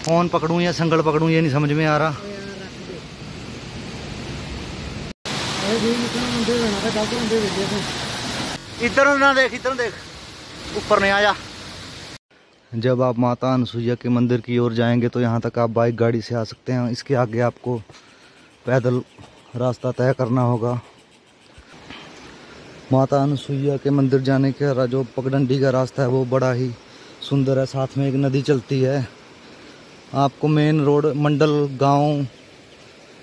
Phone पकड़ूं या संगल पकड़ूं ये नहीं समझ में आ रहा। इधर ना देख, इधर देख, ऊपर नहीं आया। जब आप माता अनसुईया के मंदिर की ओर जाएंगे तो यहाँ तक आप बाइक गाड़ी से आ सकते हैं। इसके आगे आपको पैदल रास्ता तय करना होगा। माता अनसुईया के मंदिर जाने का जो पगडंडी का रास्ता है वो बड़ा ही सुंदर है। साथ में एक नदी चलती है। आपको मेन रोड मंडल गांव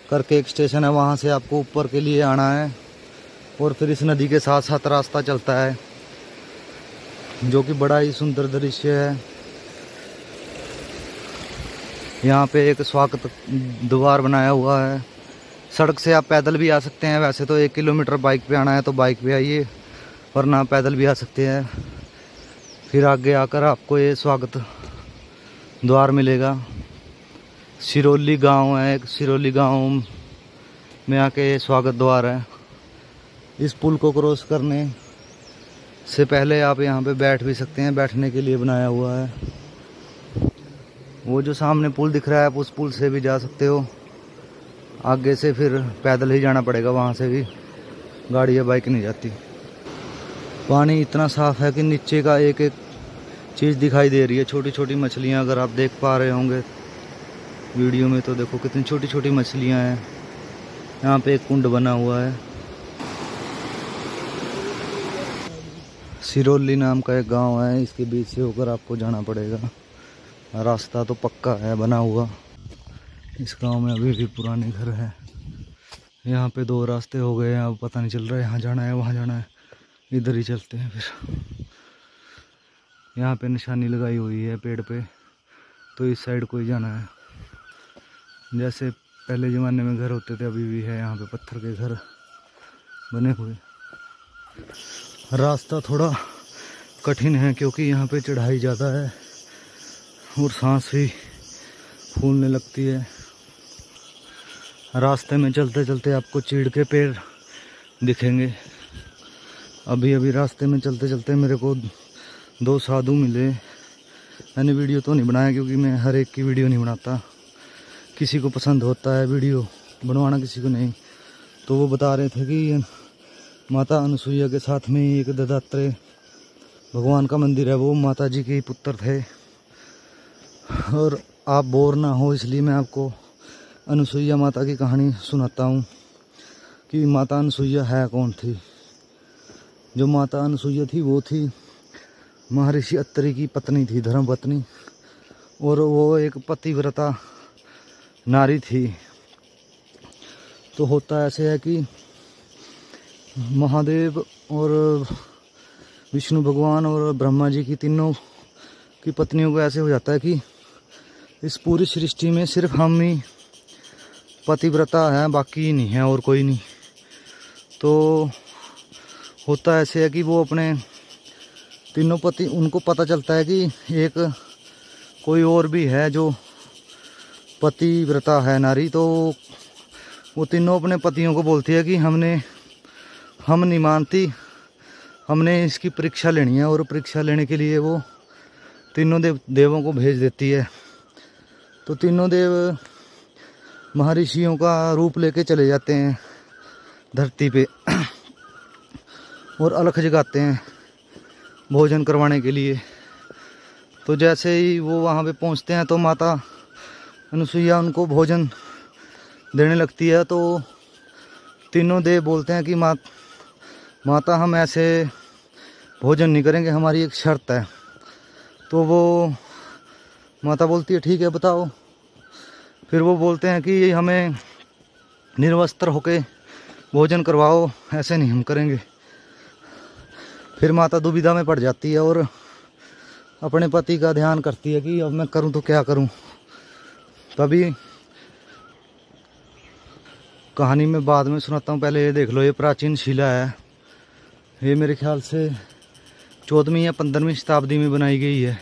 करके एक स्टेशन है, वहाँ से आपको ऊपर के लिए आना है और फिर इस नदी के साथ साथ रास्ता चलता है जो कि बड़ा ही सुंदर दृश्य है। यहाँ पे एक स्वागत द्वार बनाया हुआ है। सड़क से आप पैदल भी आ सकते हैं। वैसे तो 1 किलोमीटर बाइक पे आना है तो बाइक पे आइए, वरना पैदल भी आ सकते हैं। फिर आगे आकर आपको ये स्वागत द्वार मिलेगा। सिरोली गांव है, एक सिरोली गांव में आके स्वागत द्वार है। इस पुल को क्रॉस करने से पहले आप यहाँ पे बैठ भी सकते हैं, बैठने के लिए बनाया हुआ है। वो जो सामने पुल दिख रहा है उस पुल से भी जा सकते हो। आगे से फिर पैदल ही जाना पड़ेगा, वहाँ से भी गाड़ी या बाइक नहीं जाती। पानी इतना साफ़ है कि नीचे का एक एक चीज़ दिखाई दे रही है। छोटी छोटी मछलियाँ, अगर आप देख पा रहे होंगे वीडियो में तो देखो कितनी छोटी छोटी मछलियाँ हैं। यहाँ पे एक कुंड बना हुआ है। सिरोली नाम का एक गांव है, इसके बीच से होकर आपको जाना पड़ेगा। रास्ता तो पक्का है बना हुआ। इस गांव में अभी भी पुराने घर हैं। यहाँ पे 2 रास्ते हो गए हैं, अब पता नहीं चल रहा है यहाँ जाना है वहाँ जाना है। इधर ही चलते हैं फिर। यहाँ पे निशानी लगाई हुई है पेड़ पे, तो इस साइड को ही जाना है। जैसे पहले ज़माने में घर होते थे अभी भी है यहाँ पे पत्थर के घर बने हुए। रास्ता थोड़ा कठिन है क्योंकि यहाँ पे चढ़ाई ज़्यादा है और सांस भी फूलने लगती है। रास्ते में चलते चलते आपको चीड़ के पेड़ दिखेंगे। अभी अभी रास्ते में चलते चलते मेरे को 2 साधु मिले। मैंने वीडियो तो नहीं बनाया क्योंकि मैं हर एक की वीडियो नहीं बनाता। किसी को पसंद होता है वीडियो बनवाना, किसी को नहीं। तो वो बता रहे थे कि माता अनसुईया के साथ में एक दत्तात्रेय भगवान का मंदिर है, वो माता जी के पुत्र थे। और आप बोर ना हो इसलिए मैं आपको अनसुईया माता की कहानी सुनाता हूँ कि माता अनसुईया है कौन थी। जो माता अनसुईया थी वो थी महर्षि अत्रि की पत्नी थी, धर्म पत्नी। और वो एक पतिव्रता नारी थी। तो होता ऐसे है कि महादेव और विष्णु भगवान और ब्रह्मा जी की तीनों की पत्नियों को ऐसे हो जाता है कि इस पूरी सृष्टि में सिर्फ हम ही पतिव्रता हैं, बाकी नहीं है और कोई नहीं। तो होता ऐसे है कि वो अपने तीनों पति, उनको पता चलता है कि एक कोई और भी है जो पतिव्रता है नारी। तो वो तीनों अपने पतियों को बोलती है कि हम नहीं मानती, हमने इसकी परीक्षा लेनी है। और परीक्षा लेने के लिए वो तीनों देवों को भेज देती है। तो तीनों देव महर्षियों का रूप लेके चले जाते हैं धरती पे और अलख जगाते हैं भोजन करवाने के लिए। तो जैसे ही वो वहाँ पे पहुँचते हैं तो माता अनसुईया उनको भोजन देने लगती है। तो तीनों देव बोलते हैं कि माता हम ऐसे भोजन नहीं करेंगे, हमारी एक शर्त है। तो वो माता बोलती है ठीक है बताओ। फिर वो बोलते हैं कि हमें निर्वस्त्र होके भोजन करवाओ, ऐसे नहीं हम करेंगे। फिर माता दुविधा में पड़ जाती है और अपने पति का ध्यान करती है कि अब मैं करूं तो क्या करूं। तभी कहानी में बाद में सुनाता हूं, पहले ये देख लो। ये प्राचीन शिला है, ये मेरे ख्याल से 14वीं या 15वीं शताब्दी में बनाई गई है।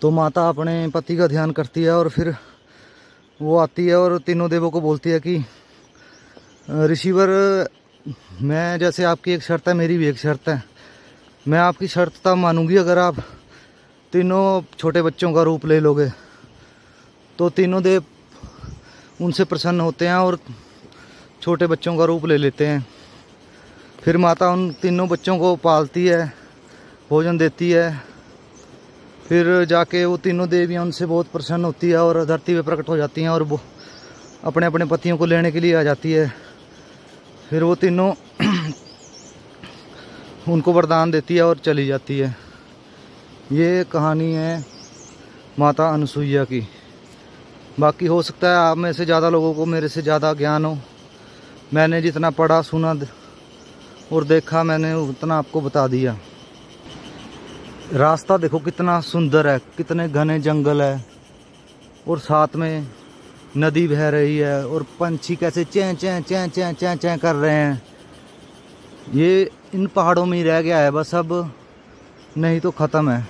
तो माता अपने पति का ध्यान करती है और फिर वो आती है और तीनों देवों को बोलती है कि ऋषिवर, मैं जैसे आपकी एक शर्त है मेरी भी एक शर्त है। मैं आपकी शर्त तब मानूंगी अगर आप तीनों छोटे बच्चों का रूप ले लोगे तो तीनों देव उनसे प्रसन्न होते हैं और छोटे बच्चों का रूप ले लेते हैं। फिर माता उन तीनों बच्चों को पालती है, भोजन देती है। फिर जाके वो तीनों देवियाँ उनसे बहुत प्रसन्न होती है और धरती पे प्रकट हो जाती हैं और वो अपने अपने पतियों को लेने के लिए आ जाती है। फिर वो तीनों उनको वरदान देती है और चली जाती है। ये कहानी है माता अनसुईया की। बाकी हो सकता है आप में से ज़्यादा लोगों को मेरे से ज़्यादा ज्ञान हो। मैंने जितना पढ़ा सुना और देखा मैंने उतना आपको बता दिया। रास्ता देखो कितना सुंदर है, कितने घने जंगल है और साथ में नदी बह रही है और पंछी कैसे चैं चैं चैं चैं चैं चैं कर रहे हैं। ये इन पहाड़ों में ही रह गया है बस, अब नहीं तो ख़त्म है।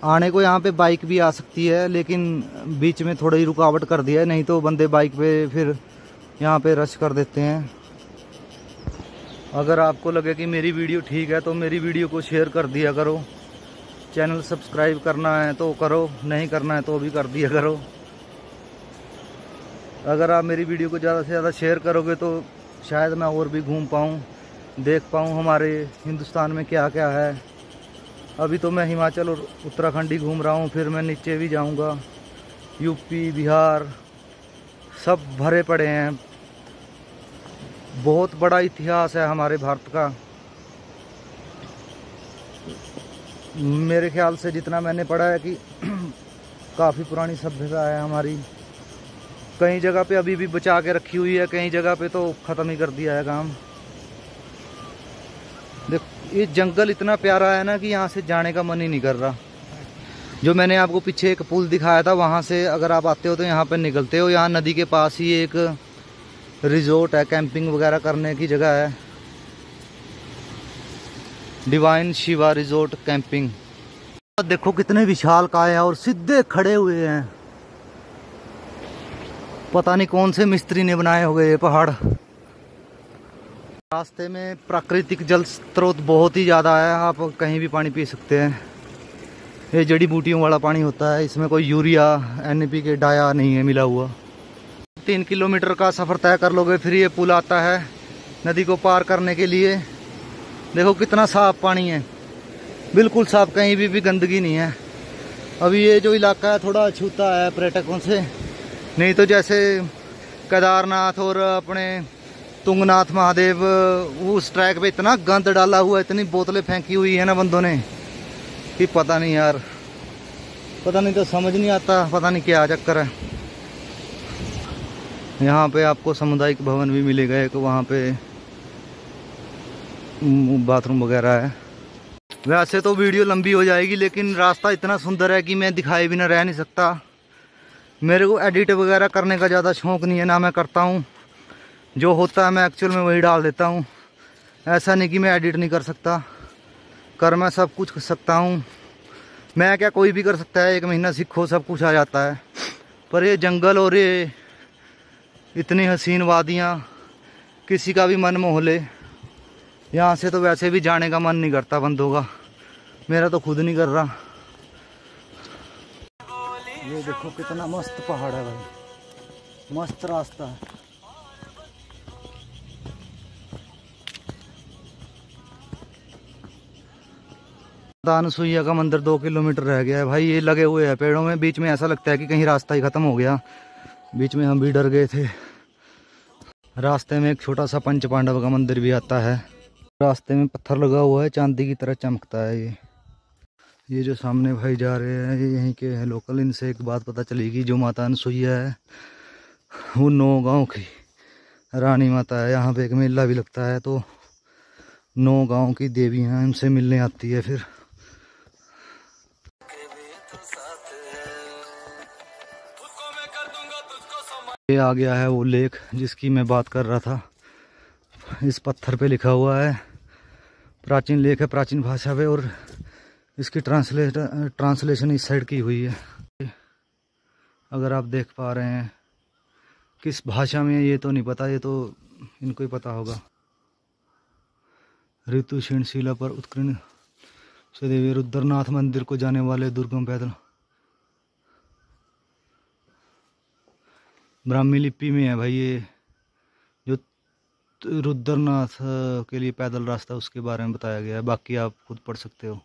आने को यहाँ पे बाइक भी आ सकती है लेकिन बीच में थोड़ी ही रुकावट कर दिया है, नहीं तो बंदे बाइक पे फिर यहाँ पे रश कर देते हैं। अगर आपको लगे कि मेरी वीडियो ठीक है तो मेरी वीडियो को शेयर कर दिया करो। चैनल सब्सक्राइब करना है तो करो, नहीं करना है तो भी कर दिया करो। अगर आप मेरी वीडियो को ज़्यादा से ज़्यादा शेयर करोगे तो शायद मैं और भी घूम पाऊँ, देख पाऊँ हमारे हिंदुस्तान में क्या क्या है। अभी तो मैं हिमाचल और उत्तराखंड ही घूम रहा हूँ, फिर मैं नीचे भी जाऊँगा। यूपी, बिहार सब भरे पड़े हैं। बहुत बड़ा इतिहास है हमारे भारत का। मेरे ख्याल से जितना मैंने पढ़ा है कि काफ़ी पुरानी सभ्यता है हमारी। कई जगह पे अभी भी बचा के रखी हुई है, कई जगह पे तो ख़त्म ही कर दिया है काम। देखो ये जंगल इतना प्यारा है ना कि यहाँ से जाने का मन ही नहीं कर रहा। जो मैंने आपको पीछे एक पुल दिखाया था वहाँ से अगर आप आते हो तो यहाँ पे निकलते हो। यहाँ नदी के पास ही एक रिजोर्ट है, कैंपिंग वगैरह करने की जगह है, डिवाइन शिवा रिजोर्ट कैंपिंग। देखो कितने विशाल काय और सीधे खड़े हुए हैं। पता नहीं कौन से मिस्त्री ने बनाए होंगे ये पहाड़। रास्ते में प्राकृतिक जल स्रोत बहुत ही ज़्यादा है, आप कहीं भी पानी पी सकते हैं। ये जड़ी बूटियों वाला पानी होता है, इसमें कोई यूरिया NPK डाया नहीं है मिला हुआ। 3 किलोमीटर का सफ़र तय कर लोगे फिर ये पुल आता है नदी को पार करने के लिए। देखो कितना साफ पानी है, बिल्कुल साफ, कहीं भी गंदगी नहीं है। अभी ये जो इलाका है थोड़ा अछूता है पर्यटकों से, नहीं तो जैसे केदारनाथ और अपने तुंगनाथ महादेव उस ट्रैक पे इतना गंद डाला हुआ है, इतनी बोतलें फेंकी हुई है ना बंदों ने कि पता नहीं यार, पता नहीं तो समझ नहीं आता, पता नहीं क्या चक्कर है। यहाँ पे आपको सामुदायिक भवन भी मिलेगा एक, वहाँ पे बाथरूम वगैरह है। वैसे तो वीडियो लंबी हो जाएगी लेकिन रास्ता इतना सुंदर है कि मैं दिखाए बिना रह नहीं सकता। मेरे को एडिट वगैरह करने का ज़्यादा शौक़ नहीं है, ना मैं करता हूँ। जो होता है मैं एक्चुअल में वही डाल देता हूँ। ऐसा नहीं कि मैं एडिट नहीं कर सकता, कर मैं सब कुछ कर सकता हूँ। मैं क्या, कोई भी कर सकता है, 1 महीना सीखो सब कुछ आ जाता है। पर ये जंगल और ये इतनी हसीन वादियाँ किसी का भी मन मोह ले। यहाँ से तो वैसे भी जाने का मन नहीं करता बंदों का, मेरा तो खुद नहीं कर रहा। ये देखो कितना मस्त पहाड़ है भाई, मस्त रास्ता है। अनसुईया का मंदिर 2 किलोमीटर रह गया है भाई। ये लगे हुए हैं पेड़ों में, बीच में ऐसा लगता है कि कहीं रास्ता ही खत्म हो गया। बीच में हम भी डर गए थे। रास्ते में एक छोटा सा पंच पांडव का मंदिर भी आता है। रास्ते में पत्थर लगा हुआ है, चांदी की तरह चमकता है। ये जो सामने भाई जा रहे हैं ये यहीं के हैं लोकल। इनसे एक बात पता चलेगी, जो माता अनसुईया है वो 9 गाँव की रानी माता है। यहाँ पे एक मेला भी लगता है तो 9 गाँव की देवियाँ इनसे मिलने आती है। फिर ये आ गया है वो लेक जिसकी मैं बात कर रहा था। इस पत्थर पे लिखा हुआ है, प्राचीन लेक है प्राचीन भाषा पे, और इसकी ट्रांसलेशन इस साइड की हुई है। अगर आप देख पा रहे हैं किस भाषा में ये तो नहीं पता, ये तो इनको ही पता होगा। ऋतु क्षीणशिला पर उत्कीर्ण श्री रुद्रनाथ मंदिर को जाने वाले दुर्गम पैदल ब्राह्मी लिपि में है भाई। ये जो रुद्रनाथ के लिए पैदल रास्ता उसके बारे में बताया गया है, बाकी आप खुद पढ़ सकते हो।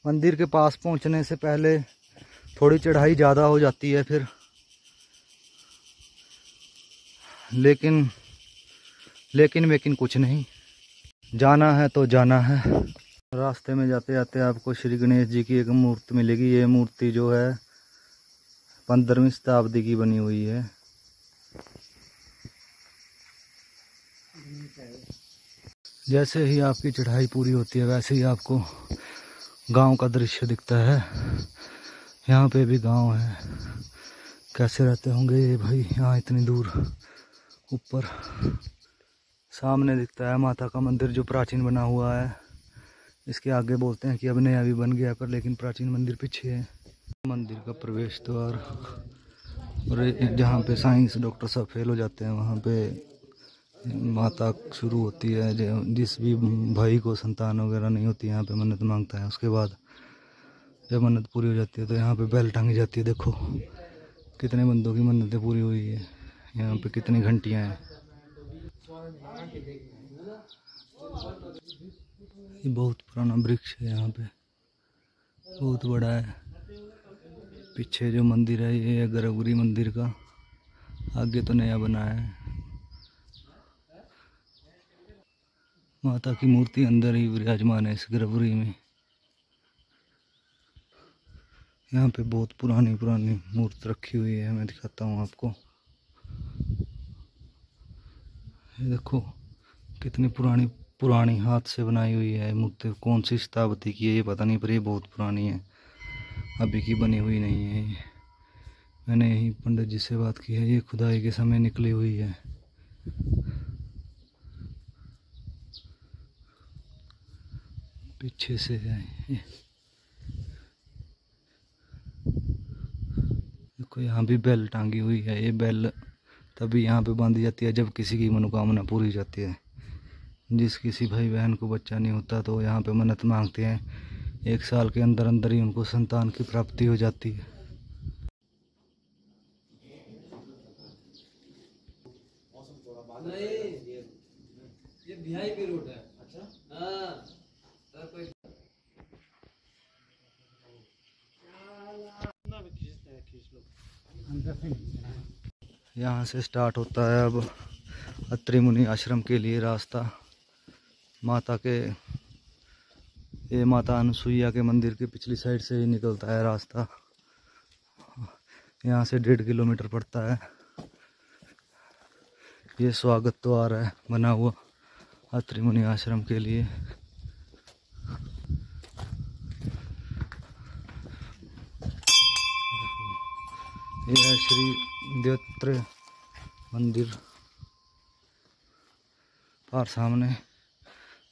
मंदिर के पास पहुंचने से पहले थोड़ी चढ़ाई ज़्यादा हो जाती है फिर, लेकिन कुछ नहीं, जाना है तो जाना है। रास्ते में जाते जाते आपको श्री गणेश जी की एक मूर्ति मिलेगी। ये मूर्ति जो है 15वीं शताब्दी की बनी हुई है। जैसे ही आपकी चढ़ाई पूरी होती है वैसे ही आपको गांव का दृश्य दिखता है। यहाँ पे भी गांव है। कैसे रहते होंगे ये भाई यहाँ इतनी दूर ऊपर। सामने दिखता है माता का मंदिर जो प्राचीन बना हुआ है। इसके आगे बोलते हैं कि अब नया भी बन गया पर लेकिन प्राचीन मंदिर पीछे है। मंदिर का प्रवेश द्वार, और जहाँ पे साइंस डॉक्टर सब फेल हो जाते हैं वहाँ पे माता शुरू होती है। जिस भी भाई को संतान वगैरह नहीं होती यहाँ पे मन्नत मांगता है, उसके बाद जब मन्नत पूरी हो जाती है तो यहाँ पे बेल टांगी जाती है। देखो कितने बंदों की मन्नतें पूरी हुई है। यहाँ पे कितनी घंटियाँ हैं। ये बहुत पुराना वृक्ष है, यहाँ पे बहुत बड़ा है। पीछे जो मंदिर है ये है गर्भगृह मंदिर का, आगे तो नया बना है। माता की मूर्ति अंदर ही विराजमान है इस गर्भगृह में। यहाँ पे बहुत पुरानी मूर्ति रखी हुई है, मैं दिखाता हूँ आपको। ये देखो कितनी पुरानी हाथ से बनाई हुई है मूर्ति। कौन सी शताब्दी की है ये पता नहीं, पर ये बहुत पुरानी है, अभी की बनी हुई नहीं है। मैंने यही पंडित जी से बात की है, ये खुदाई के समय निकली हुई है। पीछे से है ये। देखो यहाँ भी बेल टांगी हुई है। ये बेल तभी यहाँ पे बांधी जाती है जब किसी की मनोकामना पूरी हो जाती है। जिस किसी भाई बहन को बच्चा नहीं होता तो यहाँ पे मन्नत मांगते हैं, 1 साल के अंदर अंदर ही उनको संतान की प्राप्ति हो जाती है। ये वीआईपी रोड है। अच्छा हाँ। यहाँ से स्टार्ट होता है अब अत्रि मुनि आश्रम के लिए रास्ता। ये माता अनुसुईया के मंदिर के पिछली साइड से ही निकलता है रास्ता। यहाँ से 1.5 किलोमीटर पड़ता है। ये स्वागत द्वार है बना हुआ अत्रि मुनि आश्रम के लिए। ये है श्री देवत्र मंदिर। पार सामने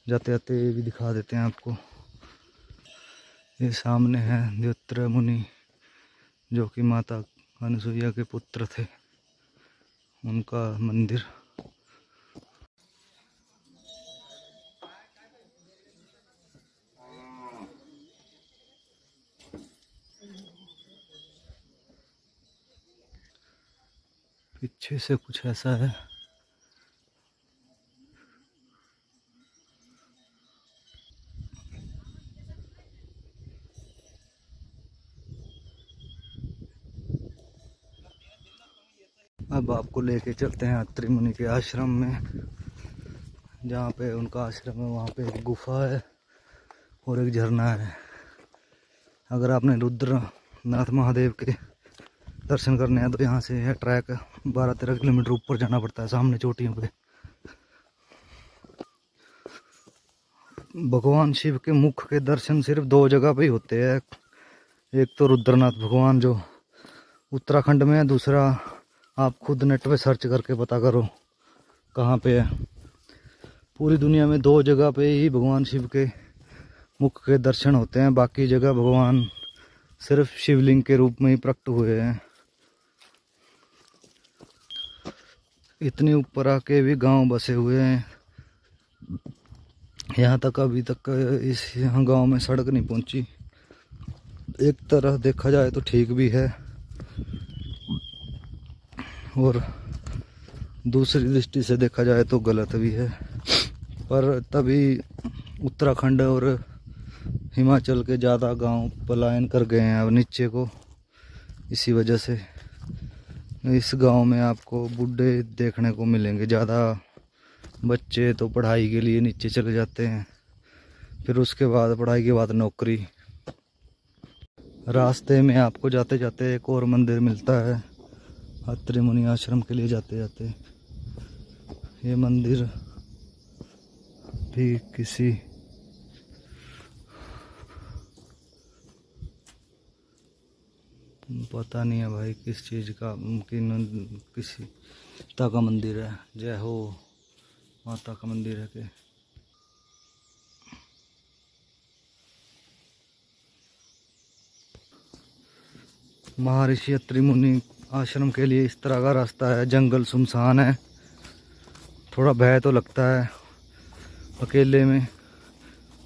जाते जाते ये भी दिखा देते हैं आपको। ये सामने है देवत्र मुनि जो कि माता अनुसुईया के पुत्र थे, उनका मंदिर। पीछे से कुछ ऐसा है। अब आपको लेके चलते हैं अत्रि मुनि के आश्रम में। जहाँ पे उनका आश्रम है वहाँ पे एक गुफा है और एक झरना है। अगर आपने रुद्रनाथ महादेव के दर्शन करने हैं तो यहाँ से है ट्रैक 12-13 किलोमीटर ऊपर जाना पड़ता है सामने चोटियों पे। भगवान शिव के मुख के दर्शन सिर्फ 2 जगह पे ही होते हैं। एक तो रुद्रनाथ भगवान जो उत्तराखंड में है, दूसरा आप खुद नेट पे सर्च करके पता करो कहाँ पे है। पूरी दुनिया में 2 जगह पे ही भगवान शिव के मुख के दर्शन होते हैं, बाकी जगह भगवान सिर्फ शिवलिंग के रूप में ही प्रकट हुए हैं। इतनी ऊपर आके भी गांव बसे हुए हैं। यहाँ तक अभी तक इस यहाँ गांव में सड़क नहीं पहुंची। एक तरह देखा जाए तो ठीक भी है और दूसरी दृष्टि से देखा जाए तो गलत भी है। पर तभी उत्तराखंड और हिमाचल के ज़्यादा गांव पलायन कर गए हैं अब नीचे को। इसी वजह से इस गांव में आपको बूढ़े देखने को मिलेंगे ज़्यादा। बच्चे तो पढ़ाई के लिए नीचे चले जाते हैं, फिर उसके बाद पढ़ाई के बाद नौकरी। रास्ते में आपको जाते जाते एक और मंदिर मिलता है, अत्रि मुनि आश्रम के लिए जाते जाते। ये मंदिर भी किसी पता नहीं है भाई किस चीज़ का, किसी माता का मंदिर है। जय हो माता का मंदिर है के। महर्षि अत्रि मुनि आश्रम के लिए इस तरह का रास्ता है। जंगल सुनसान है, थोड़ा भय तो लगता है अकेले में,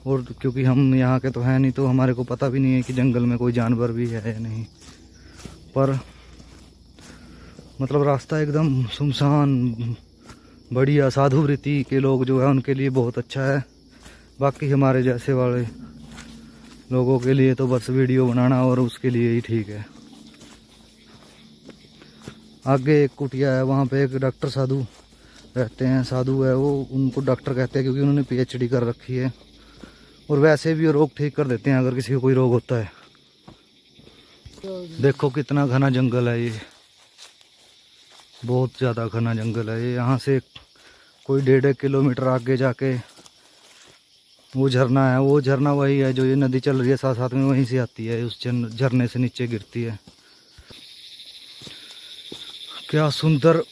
और क्योंकि हम यहाँ के तो हैं नहीं तो हमारे को पता भी नहीं है कि जंगल में कोई जानवर भी है या नहीं। पर मतलब रास्ता एकदम सुनसान, बढ़िया। साधु वृत्ति के लोग जो है उनके लिए बहुत अच्छा है। बाकी हमारे जैसे वाले लोगों के लिए तो बस वीडियो बनाना और उसके लिए ही ठीक है। आगे एक कुटिया है, वहाँ पे एक डॉक्टर साधु रहते हैं। साधु है वो, उनको डॉक्टर कहते हैं क्योंकि उन्होंने PhD कर रखी है और वैसे भी रोग ठीक कर देते हैं अगर किसी को कोई रोग होता है। देखो कितना घना जंगल है, ये बहुत ज़्यादा घना जंगल है। ये यहाँ से कोई 1.5 किलोमीटर आगे जाके वो झरना है। वो झरना वही है जो ये नदी चल रही है साथ साथ में, वहीं से आती है, उस झरने से नीचे गिरती है। क्या सुंदर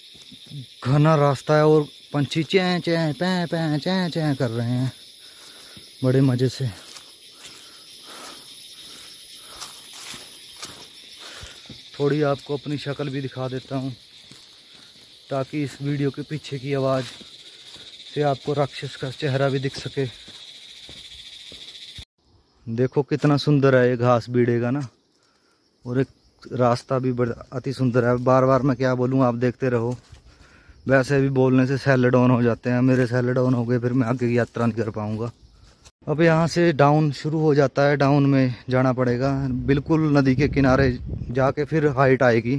घना रास्ता है और पंछी चैं चैं पैं पैं चैं चैं कर रहे हैं बड़े मज़े से। थोड़ी आपको अपनी शक्ल भी दिखा देता हूँ ताकि इस वीडियो के पीछे की आवाज़ से आपको राक्षस का चेहरा भी दिख सके। देखो कितना सुंदर है ये घास बीड़े का ना, और एक रास्ता भी बड़ा अति सुंदर है। बार बार मैं क्या बोलूँ, आप देखते रहो। वैसे भी बोलने से सेल डाउन हो जाते हैं, मेरे सेल डाउन हो गए, फिर मैं आगे की यात्रा नहीं कर पाऊँगा। अब यहाँ से डाउन शुरू हो जाता है, डाउन में जाना पड़ेगा। बिल्कुल नदी के किनारे जाके फिर हाइट आएगी।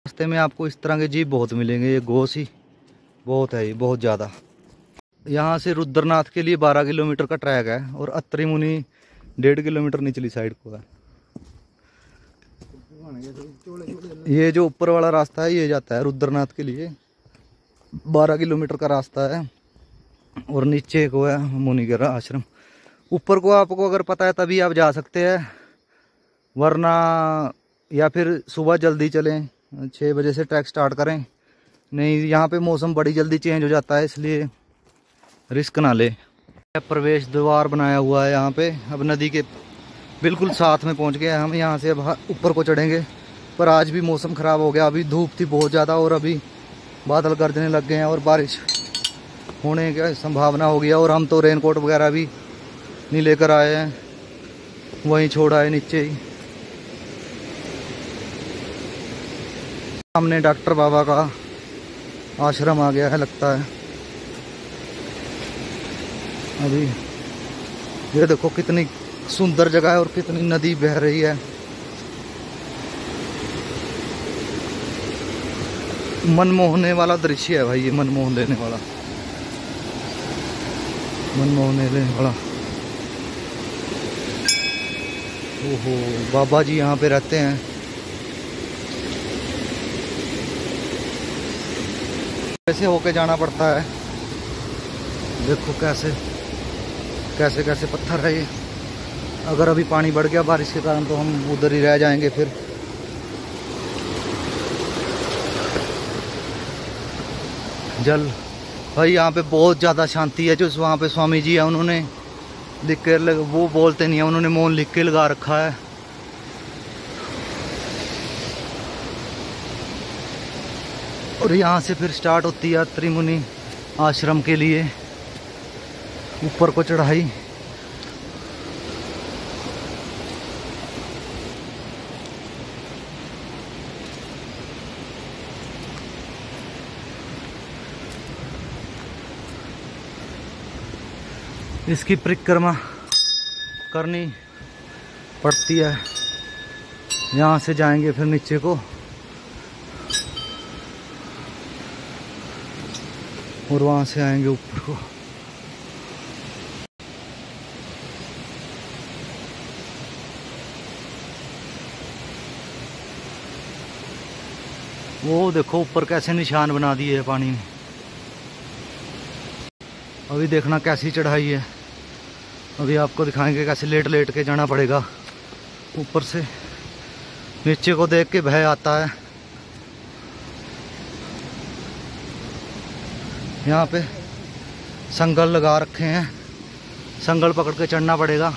रास्ते में आपको इस तरह के जीव बहुत मिलेंगे। ये घोष ही बहुत है, ये बहुत ज़्यादा। यहाँ से रुद्रनाथ के लिए 12 किलोमीटर का ट्रैक है और अत्रि मुनि 1.5 किलोमीटर निचली साइड को है। ये जो ऊपर वाला रास्ता है ये जाता है रुद्रनाथ के लिए, 12 किलोमीटर का रास्ता है। और नीचे को है मुनि का आश्रम। ऊपर को आपको अगर पता है तभी आप जा सकते हैं, वरना या फिर सुबह जल्दी चलें, 6 बजे से ट्रैक स्टार्ट करें। नहीं, यहाँ पे मौसम बड़ी जल्दी चेंज हो जाता है, इसलिए रिस्क ना ले। प्रवेश द्वार बनाया हुआ है यहाँ पे। अब नदी के बिल्कुल साथ में पहुँच गए हम। यहाँ से अब ऊपर को चढ़ेंगे, पर आज भी मौसम ख़राब हो गया। अभी धूप थी बहुत ज़्यादा और अभी बादल गरजने लग गए हैं और बारिश होने की संभावना हो गया। और हम तो रेनकोट वगैरह भी नहीं लेकर आए हैं, वहीं छोड़ आए नीचे ही। सामने डॉक्टर बाबा का आश्रम आ गया है लगता है। अभी ये देखो कितनी सुंदर जगह है और कितनी नदी बह रही है। मन मोहने वाला दृश्य है भाई, ये मन मोहन लेने वाला, मन मोहने लेने वाला। ओहो, बाबा जी यहाँ पे रहते हैं। कैसे होके जाना पड़ता है, देखो कैसे कैसे कैसे पत्थर है ये। अगर अभी पानी बढ़ गया बारिश के कारण तो हम उधर ही रह जाएंगे फिर। जल भाई यहाँ पे बहुत ज़्यादा शांति है। जो वहाँ पे स्वामी जी है उन्होंने लिख के वो बोलते नहीं है, उन्होंने मौन लिख के लगा रखा है। और यहाँ से फिर स्टार्ट होती है अत्रि मुनि आश्रम के लिए ऊपर को चढ़ाई। इसकी परिक्रमा करनी पड़ती है। यहाँ से जाएंगे फिर नीचे को और वहाँ से आएंगे ऊपर को। वो देखो ऊपर कैसे निशान बना दिए है पानी ने। अभी देखना कैसी चढ़ाई है। अभी आपको दिखाएंगे कैसे लेट लेट के जाना पड़ेगा। ऊपर से नीचे को देख के भय आता है। यहाँ पे संगल लगा रखे हैं, संगल पकड़ के चढ़ना पड़ेगा।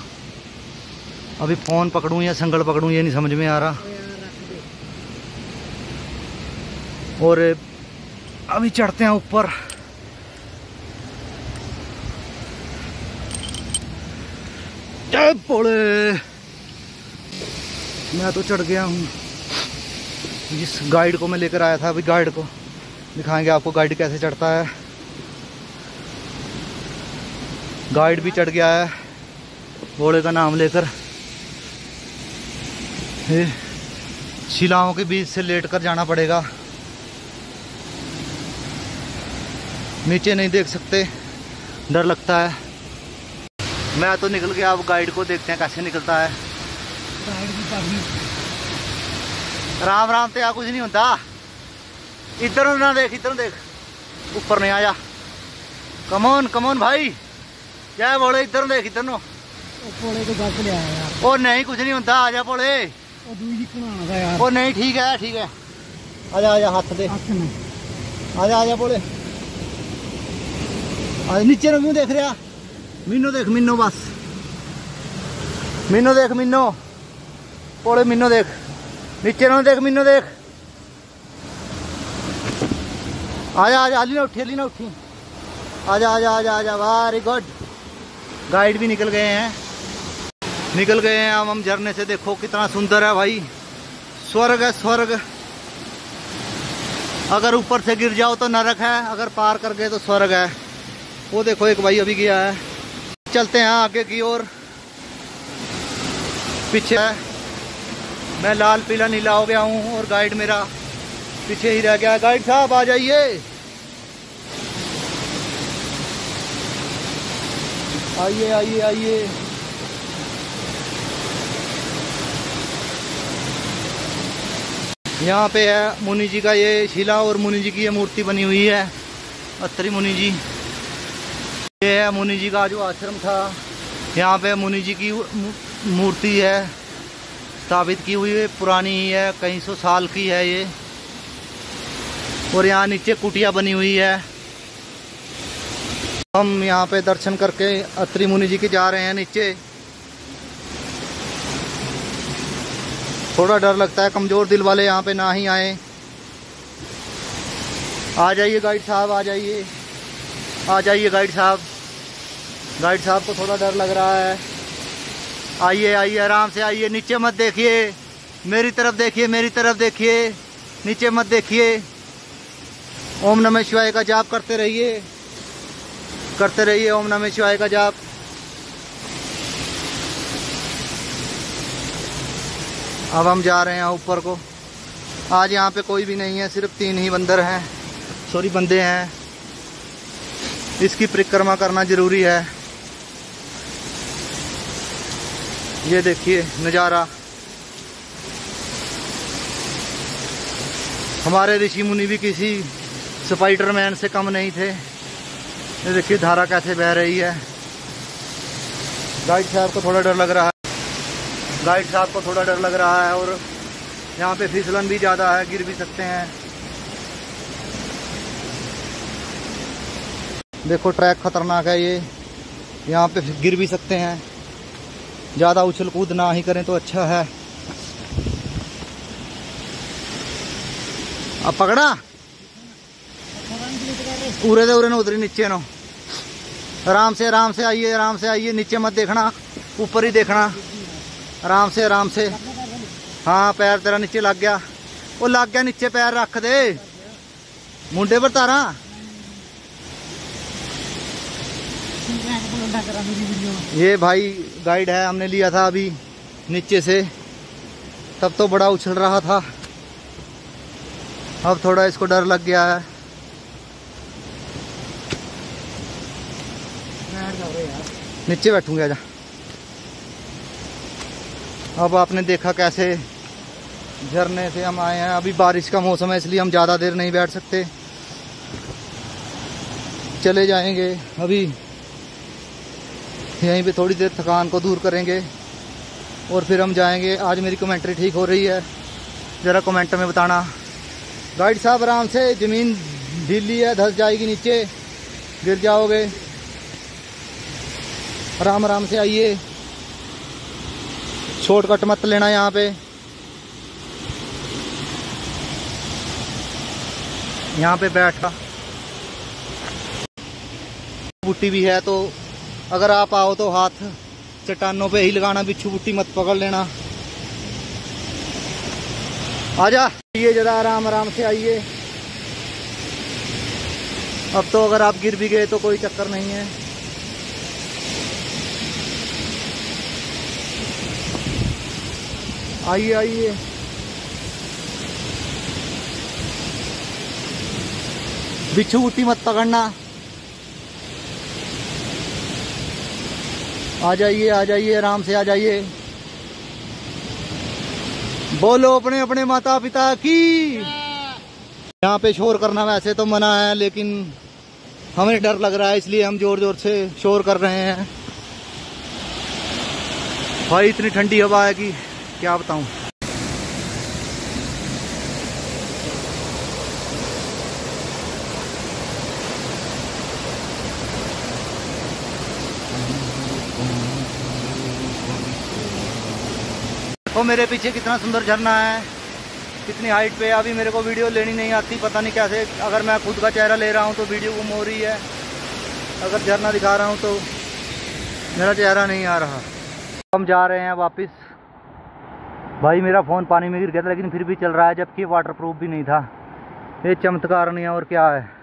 अभी फ़ोन पकड़ूं या संगल पकड़ूं ये नहीं समझ में आ रहा। और अभी चढ़ते हैं ऊपर। जय भोले। मैं तो चढ़ गया हूँ। जिस गाइड को मैं लेकर आया था, अभी गाइड को दिखाएंगे आपको गाइड कैसे चढ़ता है। गाइड भी चढ़ गया है भोले का नाम लेकर। शिलाओं के बीच से लेटकर जाना पड़ेगा। नीचे नहीं देख सकते, डर लगता है। मैं तो निकल गया, अब गाइड को देखते हैं कैसे निकलता है। राम राम ते कुछ नहीं होता। इधर ना देख, इधर देख, ऊपर नहीं आया। कमोन कमोन भाई, क्या बोले, इधर देख, इधर नो। ओ नहीं कुछ नहीं होता, आजा बोले। ओ नहीं ठीक है ठीक है, आजा आजा, हाथ दे, आजा आजा बोले। नीचे नो क्यों देख रहा? मीनो देख, मीनो बस, मीनो देख, मीनो बोले, मीनो देख, नीचे नो देख, मीनो देख। आजा आजा, अली ना उठी, अली ना उठी, आजा आजा आजा आजा। Very good. गाइड भी निकल गए हैं, निकल गए हैं हम झरने से। देखो कितना सुंदर है भाई, स्वर्ग है स्वर्ग। अगर ऊपर से गिर जाओ तो नरक है, अगर पार कर गए तो स्वर्ग है। वो देखो एक भाई अभी गया है। चलते हैं आगे की ओर। पीछे है, मैं लाल पीला नीला हो गया हूँ और गाइड मेरा पीछे ही रह गया है। गाइड साहब आ जाइए, आइए आइए आइए। यहाँ पे है मुनि जी का ये शिला और मुनि जी की ये मूर्ति बनी हुई है, अत्रि मुनि जी। ये है मुनि जी का जो आश्रम था। यहाँ पे मुनि जी की मूर्ति है, स्थापित की हुई है, पुरानी ही है, कई सौ साल की है ये। और यहाँ नीचे कुटिया बनी हुई है। हम यहाँ पे दर्शन करके अत्रि मुनि जी के जा रहे हैं नीचे। थोड़ा डर लगता है, कमजोर दिल वाले यहाँ पे ना ही आए। आ जाइए गाइड साहब, आ जाइए, आ जाइए गाइड साहब। गाइड साहब को थोड़ा डर लग रहा है। आइए आइए, आराम से आइए। नीचे मत देखिए, मेरी तरफ देखिए, मेरी तरफ देखिए, नीचे मत देखिए। ओम नमः शिवाय का जाप करते रहिए, करते रहिए ओम नमः शिवाय का जाप। अब हम जा रहे हैं ऊपर को। आज यहाँ पे कोई भी नहीं है, सिर्फ 3 ही बंदर हैं, सॉरी बंदे हैं। इसकी परिक्रमा करना जरूरी है। ये देखिए नज़ारा। हमारे ऋषि मुनि भी किसी स्पाइडरमैन से कम नहीं थे। ये देखिए धारा कैसे बह रही है। गाइड साहब को थोड़ा डर लग रहा है, गाइड साहब को थोड़ा डर लग रहा है। और यहाँ पे फिसलन भी ज़्यादा है, गिर भी सकते हैं। देखो ट्रैक खतरनाक है ये, यहाँ पे गिर भी सकते हैं। ज़्यादा उछल कूद ना ही करें तो अच्छा है। अब पकड़ा, पूरे दे उरे न उतरी नीचे नो। आराम से आइए, आराम से आइए, नीचे मत देखना, ऊपर ही देखना। आराम से। हाँ पैर तेरा नीचे लग गया, वो लग गया नीचे, पैर रख दे मुंडे पर तारा। ये भाई गाइड है, हमने लिया था अभी नीचे से, तब तो बड़ा उछल रहा था, अब थोड़ा इसको डर लग गया है। नीचे बैठूंगे, आजा। अब आपने देखा कैसे झरने से हम आए हैं। अभी बारिश का मौसम है इसलिए हम ज़्यादा देर नहीं बैठ सकते, चले जाएंगे अभी यहीं पे, थोड़ी देर थकान को दूर करेंगे और फिर हम जाएंगे। आज मेरी कमेंट्री ठीक हो रही है, ज़रा कमेंट में बताना। गाइड साहब आराम से, ज़मीन ढीली है, धंस जाएगी, नीचे गिर जाओगे। आराम से आइए, शॉर्टकट मत लेना यहाँ पे। यहाँ पे बैठा बूटी भी है, तो अगर आप आओ तो हाथ चट्टानों पे ही लगाना, बिच्छू बूटी मत पकड़ लेना। आजा, आइए जरा, आराम से आइए। अब तो अगर आप गिर भी गए तो कोई चक्कर नहीं है। आइए। बिच्छू बूटी मत पकड़ना। आ जाइए, आराम से आ जाइए। बोलो अपने अपने माता पिता की। यहाँ पे शोर करना वैसे तो मना है, लेकिन हमें डर लग रहा है इसलिए हम जोर जोर से शोर कर रहे हैं। भाई इतनी ठंडी हवा है कि क्या बताऊं। देखो मेरे पीछे कितना सुंदर झरना है, कितनी हाइट पे। अभी मेरे को वीडियो लेनी नहीं आती, पता नहीं कैसे। अगर मैं खुद का चेहरा ले रहा हूँ तो वीडियो गुम हो रही है, अगर झरना दिखा रहा हूँ तो मेरा चेहरा नहीं आ रहा। हम जा रहे हैं वापस। भाई मेरा फ़ोन पानी में गिर गया था, लेकिन फिर भी चल रहा है, जबकि वाटरप्रूफ भी नहीं था। ये चमत्कार नहीं है और क्या है।